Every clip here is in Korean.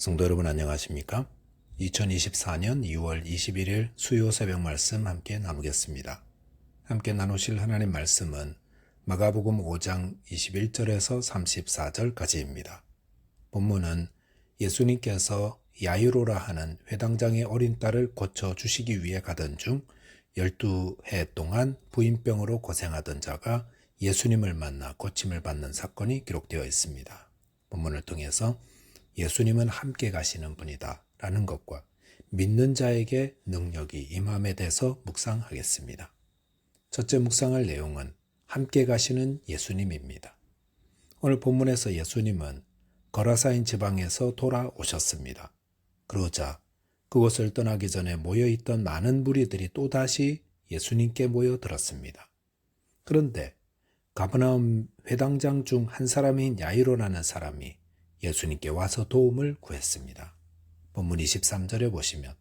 성도 여러분 안녕하십니까? 2024년 2월 21일 수요 새벽 말씀 함께 나누겠습니다. 함께 나누실 하나님 말씀은 마가복음 5장 21절에서 34절까지입니다. 본문은 예수님께서 야이로라 하는 회당장의 어린 딸을 고쳐주시기 위해 가던 중 12해 동안 부인병으로 고생하던 자가 예수님을 만나 고침을 받는 사건이 기록되어 있습니다. 본문을 통해서 예수님은 함께 가시는 분이다 라는 것과 믿는 자에게 능력이 임함에 대해서 묵상하겠습니다. 첫째 묵상할 내용은 함께 가시는 예수님입니다. 오늘 본문에서 예수님은 거라사인 지방에서 돌아오셨습니다. 그러자 그곳을 떠나기 전에 모여있던 많은 무리들이 또다시 예수님께 모여들었습니다. 그런데 가버나움 회당장 중 한 사람인 야이로라는 사람이 예수님께 와서 도움을 구했습니다. 본문 23절에 보시면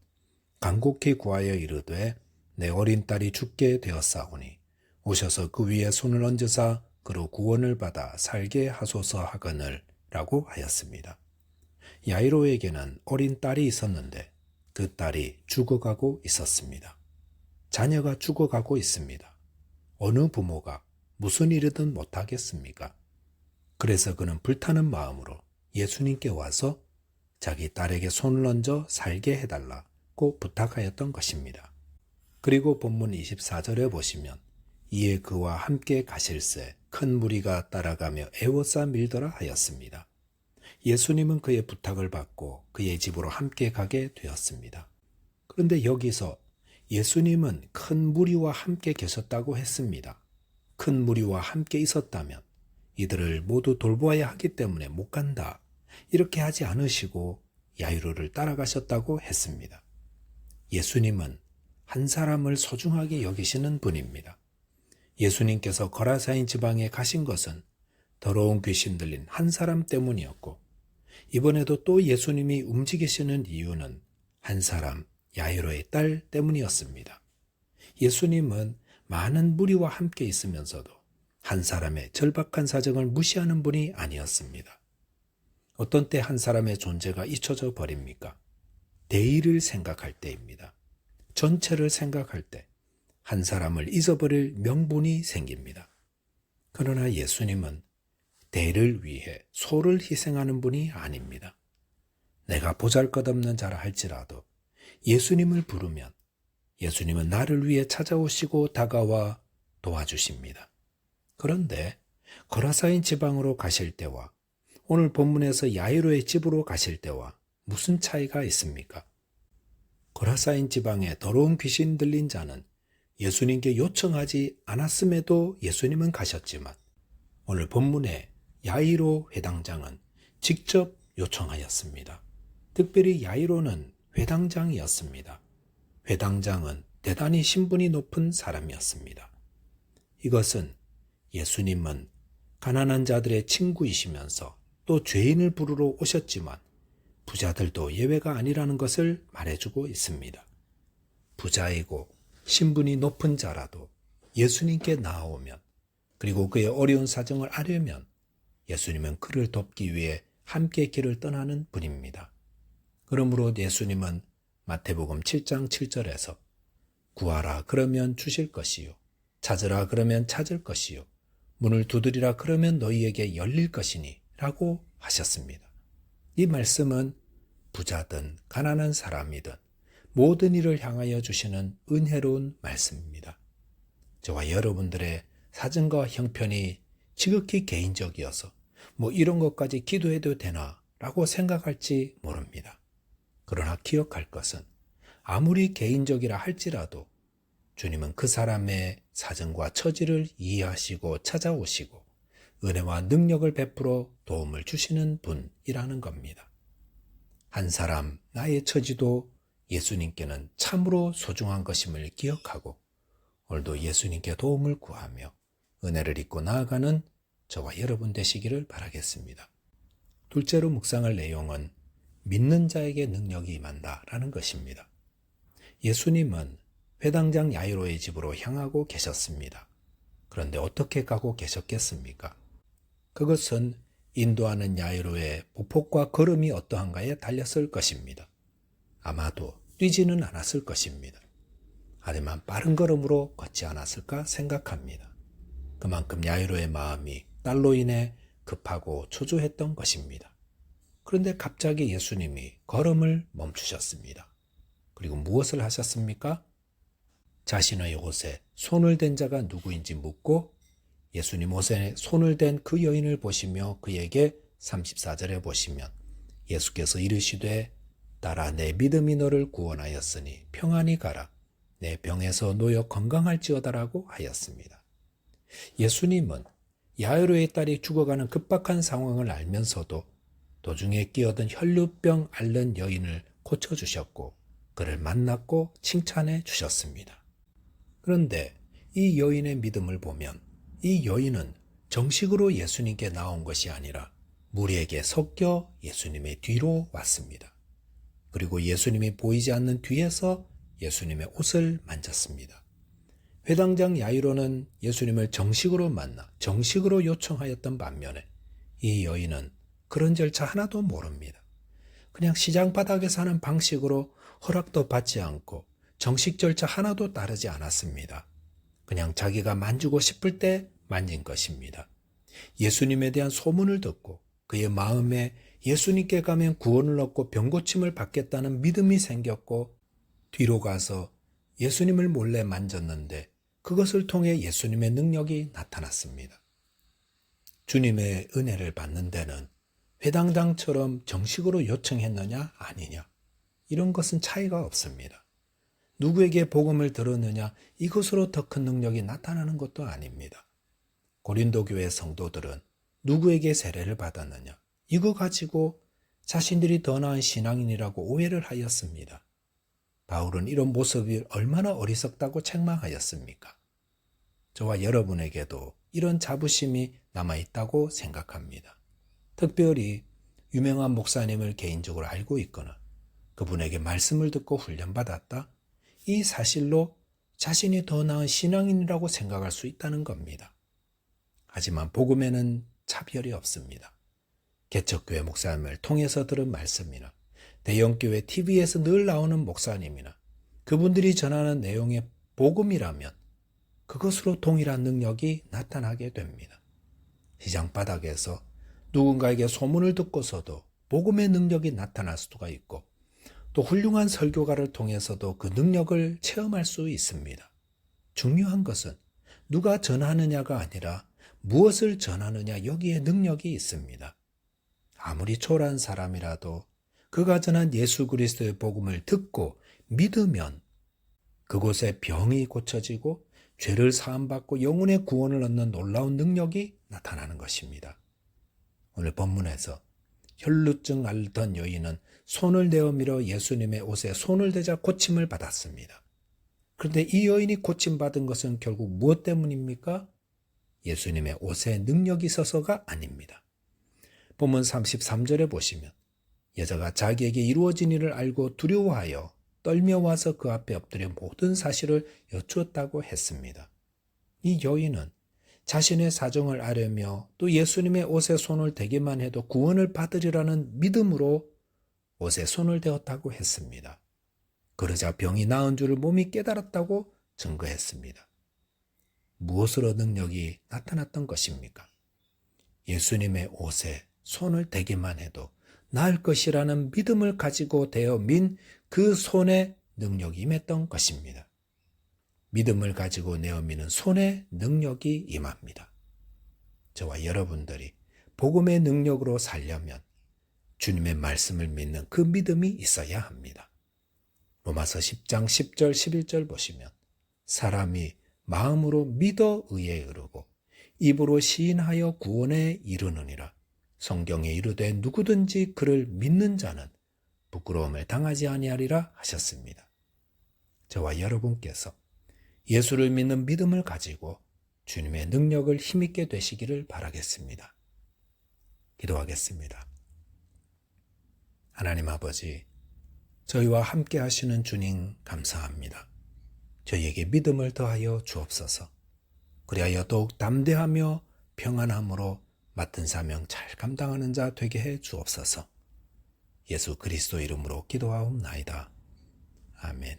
간곡히 구하여 이르되 내 어린 딸이 죽게 되었사오니 오셔서 그 위에 손을 얹으사 그로 구원을 받아 살게 하소서 하거늘 라고 하였습니다. 야이로에게는 어린 딸이 있었는데 그 딸이 죽어가고 있었습니다. 자녀가 죽어가고 있습니다. 어느 부모가 무슨 일이든 못하겠습니까? 그래서 그는 불타는 마음으로 예수님께 와서 자기 딸에게 손을 얹어 살게 해달라고 부탁하였던 것입니다. 그리고 본문 24절에 보시면 이에 그와 함께 가실새 큰 무리가 따라가며 애워싸 밀더라 하였습니다. 예수님은 그의 부탁을 받고 그의 집으로 함께 가게 되었습니다. 그런데 여기서 예수님은 큰 무리와 함께 계셨다고 했습니다. 큰 무리와 함께 있었다면 이들을 모두 돌보아야 하기 때문에 못 간다. 이렇게 하지 않으시고 야이로를 따라가셨다고 했습니다. 예수님은 한 사람을 소중하게 여기시는 분입니다. 예수님께서 거라사인 지방에 가신 것은 더러운 귀신 들린 한 사람 때문이었고 이번에도 또 예수님이 움직이시는 이유는 한 사람 야이로의 딸 때문이었습니다. 예수님은 많은 무리와 함께 있으면서도 한 사람의 절박한 사정을 무시하는 분이 아니었습니다. 어떤 때 한 사람의 존재가 잊혀져 버립니까? 대의를 생각할 때입니다. 전체를 생각할 때 한 사람을 잊어버릴 명분이 생깁니다. 그러나 예수님은 대를 위해 소를 희생하는 분이 아닙니다. 내가 보잘것없는 자라 할지라도 예수님을 부르면 예수님은 나를 위해 찾아오시고 다가와 도와주십니다. 그런데 거라사인 지방으로 가실 때와 오늘 본문에서 야이로의 집으로 가실 때와 무슨 차이가 있습니까? 거라사인 지방에 더러운 귀신 들린 자는 예수님께 요청하지 않았음에도 예수님은 가셨지만 오늘 본문에 야이로 회당장은 직접 요청하였습니다. 특별히 야이로는 회당장이었습니다. 회당장은 대단히 신분이 높은 사람이었습니다. 이것은 예수님은 가난한 자들의 친구이시면서 또 죄인을 부르러 오셨지만 부자들도 예외가 아니라는 것을 말해주고 있습니다. 부자이고 신분이 높은 자라도 예수님께 나아오면 그리고 그의 어려운 사정을 알려면 예수님은 그를 돕기 위해 함께 길을 떠나는 분입니다. 그러므로 예수님은 마태복음 7장 7절에서 구하라 그러면 주실 것이요 찾으라 그러면 찾을 것이요 문을 두드리라 그러면 너희에게 열릴 것이니 라고 하셨습니다. 이 말씀은 부자든 가난한 사람이든 모든 일을 향하여 주시는 은혜로운 말씀입니다. 저와 여러분들의 사정과 형편이 지극히 개인적이어서 이런 것까지 기도해도 되나 라고 생각할지 모릅니다. 그러나 기억할 것은 아무리 개인적이라 할지라도 주님은 그 사람의 사정과 처지를 이해하시고 찾아오시고 은혜와 능력을 베풀어 도움을 주시는 분이라는 겁니다. 한 사람 나의 처지도 예수님께는 참으로 소중한 것임을 기억하고 오늘도 예수님께 도움을 구하며 은혜를 입고 나아가는 저와 여러분 되시기를 바라겠습니다. 둘째로 묵상할 내용은 믿는 자에게 능력이 임한다라는 것입니다. 예수님은 회당장 야이로의 집으로 향하고 계셨습니다. 그런데 어떻게 가고 계셨겠습니까? 그것은 인도하는 야이로의 보폭과 걸음이 어떠한가에 달렸을 것입니다. 아마도 뛰지는 않았을 것입니다. 하지만 빠른 걸음으로 걷지 않았을까 생각합니다. 그만큼 야이로의 마음이 딸로 인해 급하고 초조했던 것입니다. 그런데 갑자기 예수님이 걸음을 멈추셨습니다. 그리고 무엇을 하셨습니까? 자신의 옷에 손을 댄 자가 누구인지 묻고 예수님 옷에 손을 댄 그 여인을 보시며 그에게 34절에 보시면 예수께서 이르시되 딸아 내 믿음이 너를 구원하였으니 평안히 가라 내 병에서 놓여 건강할지어다라고 하였습니다. 예수님은 야이로의 딸이 죽어가는 급박한 상황을 알면서도 도중에 끼어든 혈루병 앓는 여인을 고쳐주셨고 그를 만났고 칭찬해 주셨습니다. 그런데 이 여인의 믿음을 보면 이 여인은 정식으로 예수님께 나온 것이 아니라 무리에게 섞여 예수님의 뒤로 왔습니다. 그리고 예수님이 보이지 않는 뒤에서 예수님의 옷을 만졌습니다. 회당장 야이로는 예수님을 정식으로 만나 정식으로 요청하였던 반면에 이 여인은 그런 절차 하나도 모릅니다. 그냥 시장 바닥에서 하는 방식으로 허락도 받지 않고 정식 절차 하나도 따르지 않았습니다. 그냥 자기가 만지고 싶을 때 만진 것입니다. 예수님에 대한 소문을 듣고 그의 마음에 예수님께 가면 구원을 얻고 병고침을 받겠다는 믿음이 생겼고 뒤로 가서 예수님을 몰래 만졌는데 그것을 통해 예수님의 능력이 나타났습니다. 주님의 은혜를 받는 데는 회당장처럼 정식으로 요청했느냐 아니냐 이런 것은 차이가 없습니다. 누구에게 복음을 들었느냐 이것으로 더 큰 능력이 나타나는 것도 아닙니다. 고린도 교회 성도들은 누구에게 세례를 받았느냐 이거 가지고 자신들이 더 나은 신앙인이라고 오해를 하였습니다. 바울은 이런 모습이 얼마나 어리석다고 책망하였습니까? 저와 여러분에게도 이런 자부심이 남아있다고 생각합니다. 특별히 유명한 목사님을 개인적으로 알고 있거나 그분에게 말씀을 듣고 훈련받았다? 이 사실로 자신이 더 나은 신앙인이라고 생각할 수 있다는 겁니다. 하지만 복음에는 차별이 없습니다. 개척교회 목사님을 통해서 들은 말씀이나 대형교회 TV에서 늘 나오는 목사님이나 그분들이 전하는 내용의 복음이라면 그것으로 동일한 능력이 나타나게 됩니다. 시장 바닥에서 누군가에게 소문을 듣고서도 복음의 능력이 나타날 수가 있고 또 훌륭한 설교가를 통해서도 그 능력을 체험할 수 있습니다. 중요한 것은 누가 전하느냐가 아니라 무엇을 전하느냐 여기에 능력이 있습니다. 아무리 초라한 사람이라도 그가 전한 예수 그리스도의 복음을 듣고 믿으면 그곳에 병이 고쳐지고 죄를 사함받고 영혼의 구원을 얻는 놀라운 능력이 나타나는 것입니다. 오늘 본문에서 혈루증 앓던 여인은 손을 내어 밀어 예수님의 옷에 손을 대자 고침을 받았습니다. 그런데 이 여인이 고침받은 것은 결국 무엇 때문입니까? 예수님의 옷에 능력이 있어서가 아닙니다. 본문 33절에 보시면 여자가 자기에게 이루어진 일을 알고 두려워하여 떨며 와서 그 앞에 엎드려 모든 사실을 여쭈었다고 했습니다. 이 여인은 자신의 사정을 아려며 또 예수님의 옷에 손을 대기만 해도 구원을 받으리라는 믿음으로 옷에 손을 대었다고 했습니다. 그러자 병이 나은 줄을 몸이 깨달았다고 증거했습니다. 무엇으로 능력이 나타났던 것입니까? 예수님의 옷에 손을 대기만 해도 나을 것이라는 믿음을 가지고 대어 민 그 손에 능력이 임했던 것입니다. 믿음을 가지고 내어 미는 손에 능력이 임합니다. 저와 여러분들이 복음의 능력으로 살려면 주님의 말씀을 믿는 그 믿음이 있어야 합니다. 로마서 10장 10절 11절 보시면 사람이 마음으로 믿어 의에 이르고 입으로 시인하여 구원에 이르느니라. 성경에 이르되 누구든지 그를 믿는 자는 부끄러움을 당하지 아니하리라 하셨습니다. 저와 여러분께서 예수를 믿는 믿음을 가지고 주님의 능력을 힘있게 되시기를 바라겠습니다. 기도하겠습니다. 하나님 아버지, 저희와 함께 하시는 주님 감사합니다. 저희에게 믿음을 더하여 주옵소서. 그리하여 더욱 담대하며 평안함으로 맡은 사명 잘 감당하는 자 되게 해 주옵소서. 예수 그리스도 이름으로 기도하옵나이다. 아멘.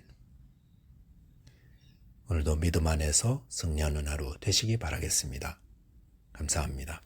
오늘도 믿음 안에서 승리하는 하루 되시기 바라겠습니다. 감사합니다.